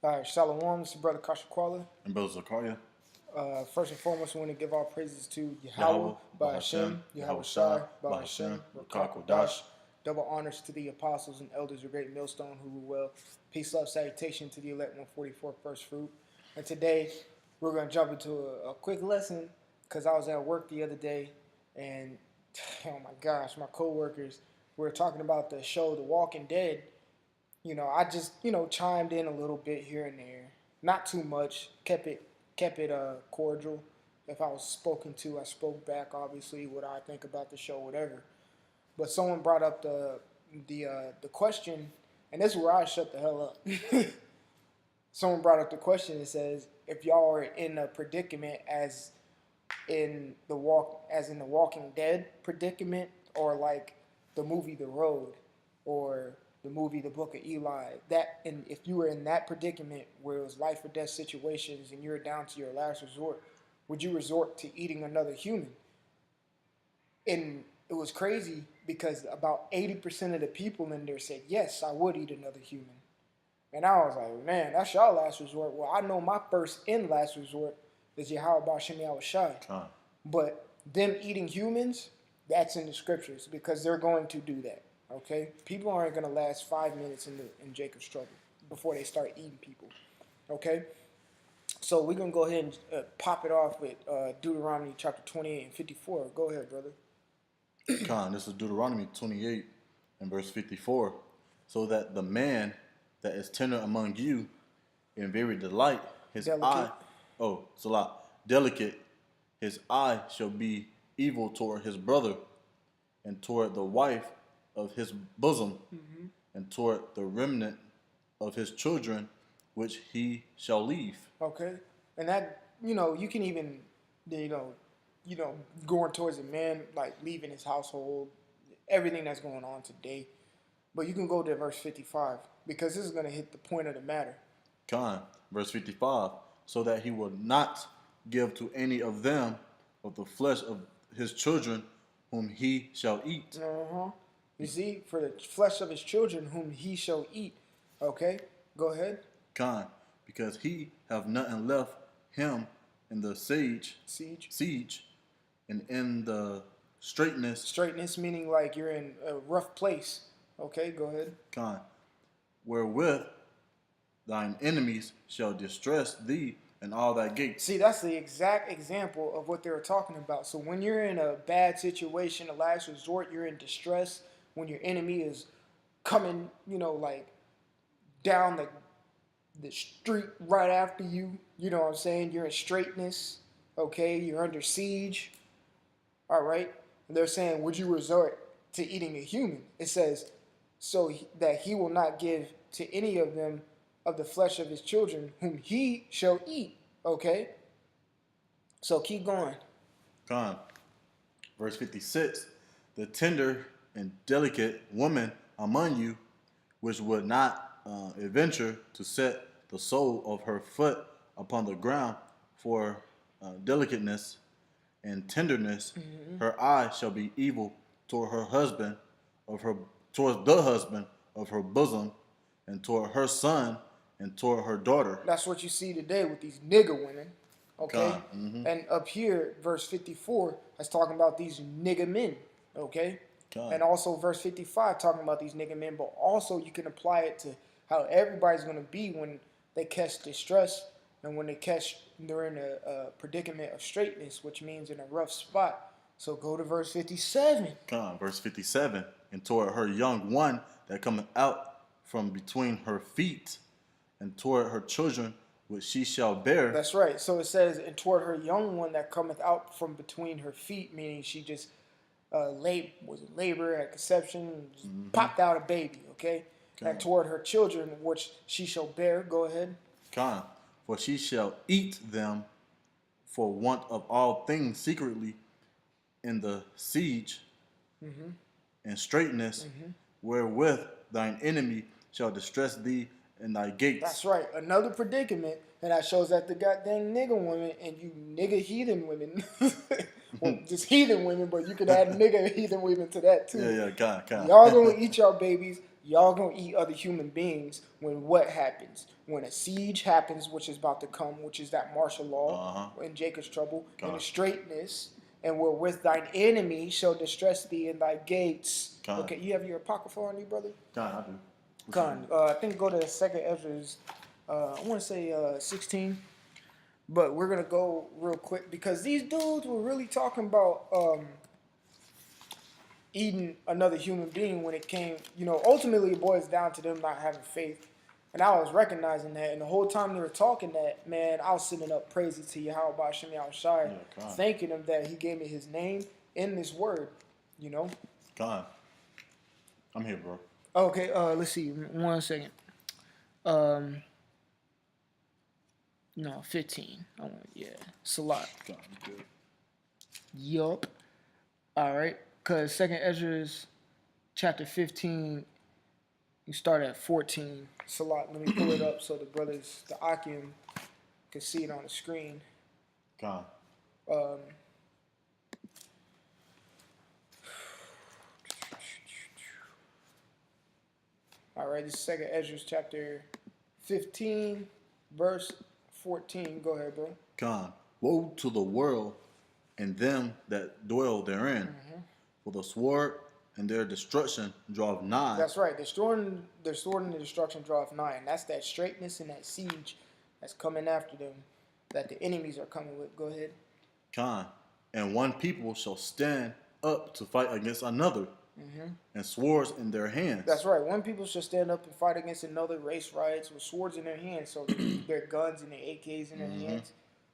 All right, Shalom, this is Brother Kashakwala. And Brother Zakaria, First and foremost, we want to give our praises to Yahweh, Yahweh, Bahashem, Bahashem, Yahweh Yahweh Shai, Shai, Bahashem, Bahashem, Rakakwadash. Rakakwadash. Double honors to the apostles and elders of Great Millstone who rule well. Peace, love, salutation to the elect 144 first fruit. And today, we're going to jump into a quick lesson because I was at work the other day and, oh my gosh, my coworkers were talking about the show The Walking Dead. I just, chimed in a little bit here and there. Not too much. Kept it cordial. If I was spoken to, I spoke back. Obviously, what I think about the show, whatever. But someone brought up the question, and this is where I shut the hell up. Someone brought up the question. It says, if y'all are in a predicament as in the Walking Dead predicament, or like the movie The Road, or the movie The Book of Eli, and if you were in that predicament where it was life or death situations and you're down to your last resort, would you resort to eating another human? And it was crazy because about 80% of the people in there said, yes, I would eat another human. And I was like, man, that's your last resort. Well, I know my first and last resort is Yahweh Bashem Yahweh Shai. But them eating humans, that's in the scriptures because they're going to do that. Okay? People aren't going to last 5 minutes in Jacob's trouble before they start eating people. Okay? So we're going to go ahead and pop it off with Deuteronomy chapter 28 and 54. Go ahead, brother. This is Deuteronomy 28 and verse 54. So that the man that is tender among you in very delight, delicate, his eye shall be evil toward his brother and toward the wife of his bosom, and toward the remnant of his children, which he shall leave. Okay, and that you can even going towards a man like leaving his household, everything that's going on today. But you can go to verse 55 because this is going to hit the point of the matter. Verse 55, so that he will not give to any of them of the flesh of his children whom he shall eat. You see, for the flesh of his children whom he shall eat. Okay, go ahead. Because he have nothing left him in the siege, and in the straightness. Straightness meaning like you're in a rough place. Okay, go ahead. Wherewith thine enemies shall distress thee in all thy gates. See, that's the exact example of what they were talking about. So when you're in a bad situation, a last resort, you're in distress, when your enemy is coming, like down the street right after you, you know what I'm saying? You're in straightness, okay? You're under siege, all right? And they're saying, would you resort to eating a human? It says, so that he will not give to any of them of the flesh of his children whom he shall eat, okay? So keep going. Verse 56, the tender and delicate woman among you, which would not adventure to set the sole of her foot upon the ground for delicateness and tenderness, her eye shall be evil toward her husband towards the husband of her bosom, and toward her son, and toward her daughter. That's what you see today with these nigger women. Okay? And up here, verse 54 is talking about these nigger men. Okay? And also verse 55 talking about these nigger men, but also you can apply it to how everybody's going to be when they catch distress and when they're in a predicament of straightness, which means in a rough spot. So go to verse 57. Verse 57, and toward her young one that cometh out from between her feet, and toward her children which she shall bear. That's right. So it says, and toward her young one that cometh out from between her feet, meaning she just was in labor at conception, popped out a baby, okay? And toward her children which she shall bear. Go ahead. For she shall eat them for want of all things secretly in the siege and straightness, wherewith thine enemy shall distress thee in thy gates. That's right. Another predicament, and that shows that the goddamn nigger women and you nigger heathen women, well, just heathen women, but you could add nigger heathen women to that too. Yeah, Y'all gonna eat y'all babies. Y'all gonna eat other human beings when what happens? When a siege happens, which is about to come, which is that martial law in Jacob's trouble, and the straightness, and where with thine enemy shall distress thee in thy gates. Okay, you have your apocrypha on you, brother? I do. I think go to Second Ezra's. I want to say 16, but we're gonna go real quick because these dudes were really talking about eating another human being when it came. Ultimately it boils down to them not having faith, and I was recognizing that. And the whole time they were talking that, man, I was sending up praises to Yahweh Hashem Yahushai, thanking him that he gave me his name in this word. God, I'm here, bro. Okay, let's see. 1 second. No, 15. Salat. God, good. Yup. All right. Because Second Ezra's chapter 15, you start at 14. Salat. Let me pull it up so the brothers, the Akim, can see it on the screen. God. All right, this is Second Ezra's chapter 15, verse 14. Go ahead, bro. God, woe to the world and them that dwell therein, for the sword and their destruction draweth nigh. That's right. Their sword and the destruction draweth nigh. And that's that straightness and that siege that's coming after them, that the enemies are coming with. Go ahead. God, and one people shall stand up to fight against another, and swords in their hands. That's right. One people shall stand up and fight against another, race riots with swords in their hands. So their guns and their AKs in their hands.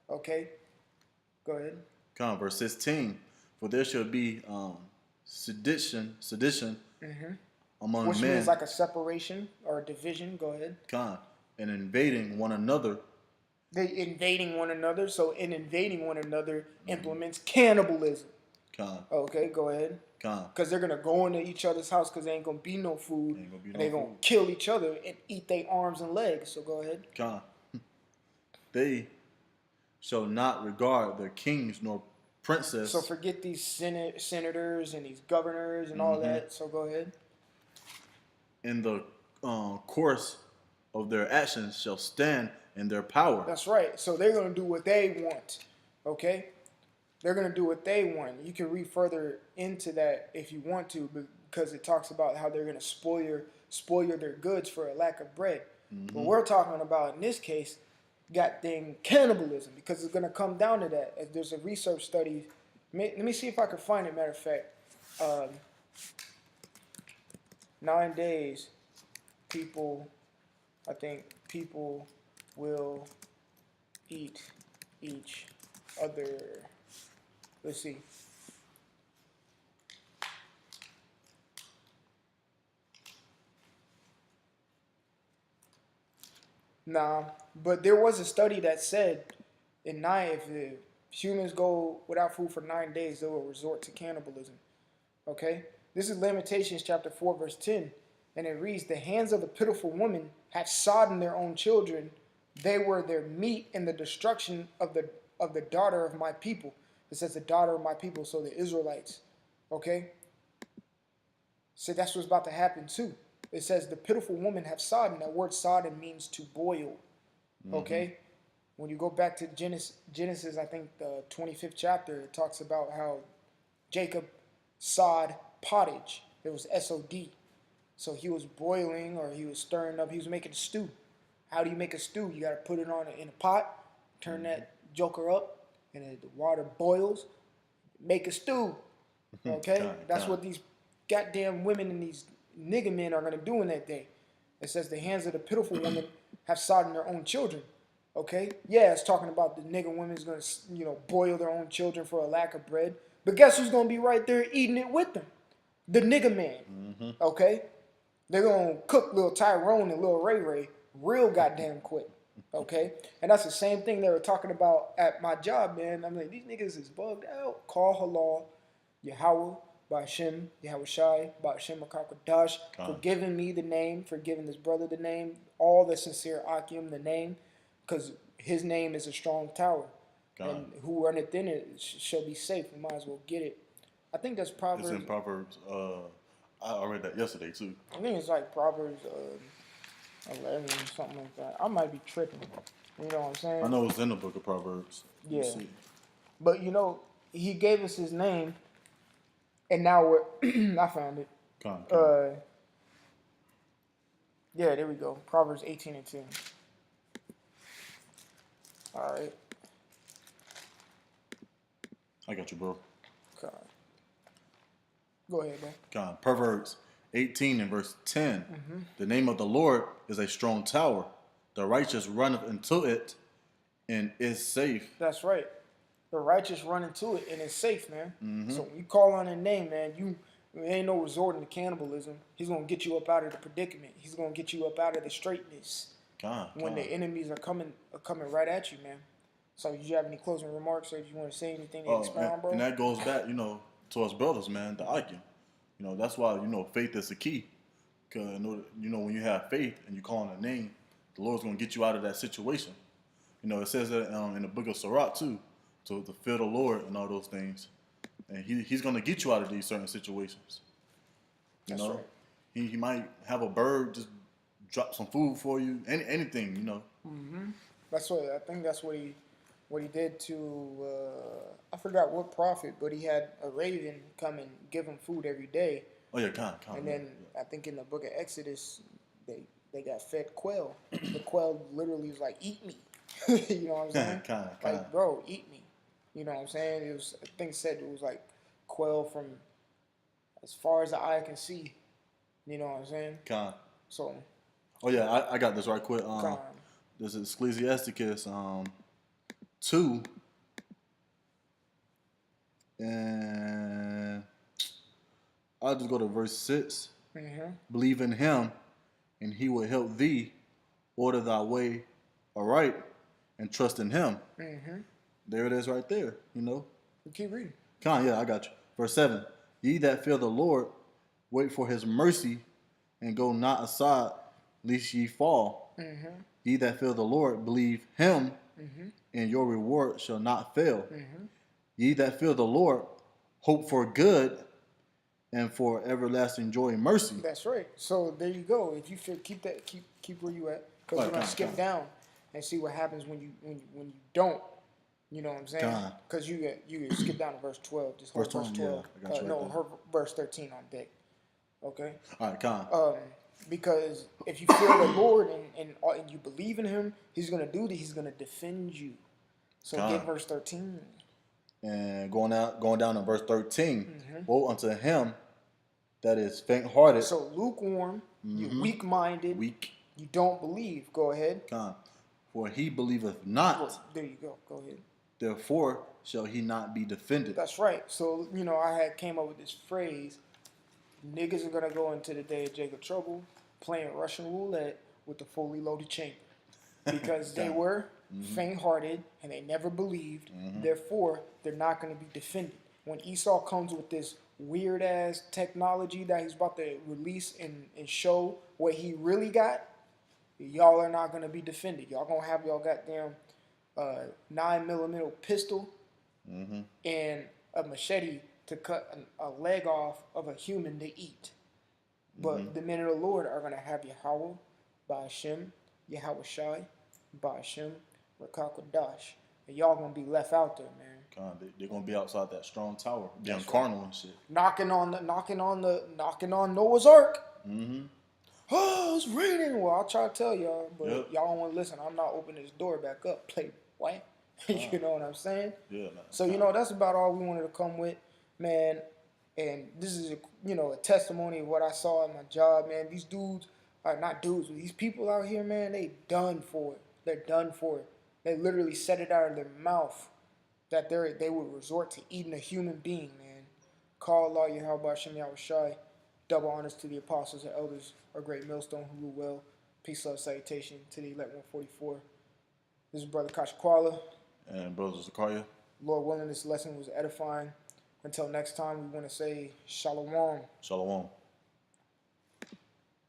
Okay. Go ahead. God, verse 16. For there shall be sedition among which men. means like a separation or a division. Go ahead. God, and invading one another. They invading one another. So in invading one another implements cannibalism. God. Okay, go ahead. Because they're going to go into each other's house because there ain't going to be no food. And they're going to kill each other and eat their arms and legs. So go ahead. God. They shall not regard their kings nor princes. So forget these senators and these governors and all that. So go ahead. In the course of their actions shall stand in their power. That's right. So they're going to do what they want. Okay? They're going to do what they want. You can read further into that if you want to, because it talks about how they're going to spoil their goods for a lack of bread. But we're talking about, in this case, goddamn cannibalism, because it's going to come down to that. As there's a research study. Let me see if I can find it, matter of fact. 9 days, people will eat each other. Let's see. Nah, but there was a study that said if the humans go without food for 9 days, they will resort to cannibalism. Okay? This is Lamentations chapter 4, verse 10. And it reads, the hands of the pitiful woman have sodden their own children. They were their meat in the destruction of the daughter of my people. It says the daughter of my people, so the Israelites. Okay? So that's what's about to happen too. It says the pitiful woman have sodden. That word sodden means to boil. Okay? When you go back to Genesis, I think the 25th chapter, it talks about how Jacob sod pottage. It was S-O-D. So he was boiling, or he was stirring up. He was making a stew. How do you make a stew? You got to put it in a pot, turn that joker up, and the water boils, make a stew. Okay? That's what these goddamn women and these nigga men are going to do in that day. It says the hands of the pitiful woman have sodden their own children. Okay? Yeah, it's talking about the nigga women's going to, boil their own children for a lack of bread. But guess who's going to be right there eating it with them? The nigga man. Okay? They're going to cook little Tyrone and little Ray Ray real goddamn quick. Okay? And that's the same thing they were talking about at my job, man. I'm like, these niggas is bugged out. Call halal, Yahweh, Ba'ashem, Yahushai, Ba'ashem HaKadosh, for giving me the name, for giving this brother the name, all the sincere Akim the name, because his name is a strong tower. And who runneth in it shall be safe. We might as well get it. I think that's Proverbs. It's in Proverbs. I read that yesterday too. I think it's like Proverbs 11, something like that. I might be tripping. You know what I'm saying? I know it's in the book of Proverbs. Let me Yeah. see. But you know, he gave us his name, and now we're. I found it. Con. Yeah, there we go. Proverbs 18 and 10. All right. I got you, bro. God. Go ahead, man. Con. Proverbs 18 and verse 10. The name of the Lord is a strong tower. The righteous runneth into it and is safe. That's right. The righteous run into it and it's safe, man. Mm-hmm. So when you call on a name, man, you ain't no resorting to cannibalism. He's gonna get you up out of the predicament. He's gonna get you up out of the straightness Con. when the enemies are coming right at you, man. So, did you have any closing remarks, or if you want to say anything to expound, bro? And that goes back, to us brothers, man, the arguing. That's why, faith is the key. Because, when you have faith and you call on a name, the Lord's going to get you out of that situation. It says that in the book of Sirach, too, to fear the Lord and all those things. And he's going to get you out of these certain situations. That's right. He might have a bird just drop some food for you, anything, Mm-hmm. That's what I think. That's what he did to. I forgot what prophet, but he had a raven come and give him food every day. Oh yeah, con. And then I think in the book of Exodus, they got fed quail. The quail literally was like, "Eat me," you know what I'm saying? Like, bro, eat me. You know what I'm saying? It was. I think it said it was like quail from as far as the eye can see. You know what I'm saying? Con. So. Oh yeah, I got this right quick. Con. This is Ecclesiasticus 2, and I'll just go to verse 6. Mm-hmm. Believe in him, and he will help thee. Order thy way aright, and trust in him. Mm-hmm. There it is right there, You keep reading. Con, yeah, I got you. Verse 7. Ye that fear the Lord, wait for his mercy, and go not aside, lest ye fall. Mm-hmm. Ye that fear the Lord, believe him, Mm-hmm. and your reward shall not fail. Mm-hmm. Ye that fear the Lord, hope for good, and for everlasting joy and mercy. That's right. So there you go. If you feel, keep where you at, because we're gonna skip down and see what happens when you don't. You know what I'm saying? Because you skip down to verse 12. Just hold verse 12. Yeah, verse 13 on deck. Okay. All right, Con. Because if you fear the Lord and you believe in Him, He's gonna do that. He's gonna defend you. So get verse 13. And going down to verse 13. Woe unto him that is faint-hearted. So lukewarm, you're weak-minded, you don't believe. Go ahead. Con. For he believeth not. Well, there you go. Go ahead. Therefore shall he not be defended. That's right. So I came up with this phrase. Niggas are gonna go into the day of Jacob trouble playing Russian roulette with the fully loaded chamber because they were faint-hearted and they never believed. Therefore, they're not going to be defended. When Esau comes with this weird-ass technology that he's about to release and show what he really got, y'all are not going to be defended. Y'all going to have y'all goddamn 9mm pistol and a machete to cut a leg off of a human to eat. But the men of the Lord are going to have Yahweh, Ba'ashem, Yahweh Shai, Ba'ashem, Rakakodash. And y'all going to be left out there, man. God, they're going to be outside that strong tower, being carnal and shit. Knocking on Noah's Ark. Mm-hmm. Oh, it's raining. Well, I'll try to tell y'all, but y'all don't want to listen. I'm not opening this door back up. Play what? You know what I'm saying? Yeah. So, that's about all we wanted to come with, man. And this is a testimony of what I saw at my job, man. These dudes are not dudes, but these people out here, man, they done for it. They're done for it. They literally said it out of their mouth that they would resort to eating a human being, man. Call Allah Yahweh Shem Yahweh Shai. Double honors to the apostles and elders, our great millstone who rule well. Peace, love, salutation to the elect 144. This is Brother Kashakwala. And Brother Zakaria. Lord willing, this lesson was edifying. Until next time, we want to say Shalom. Shalom.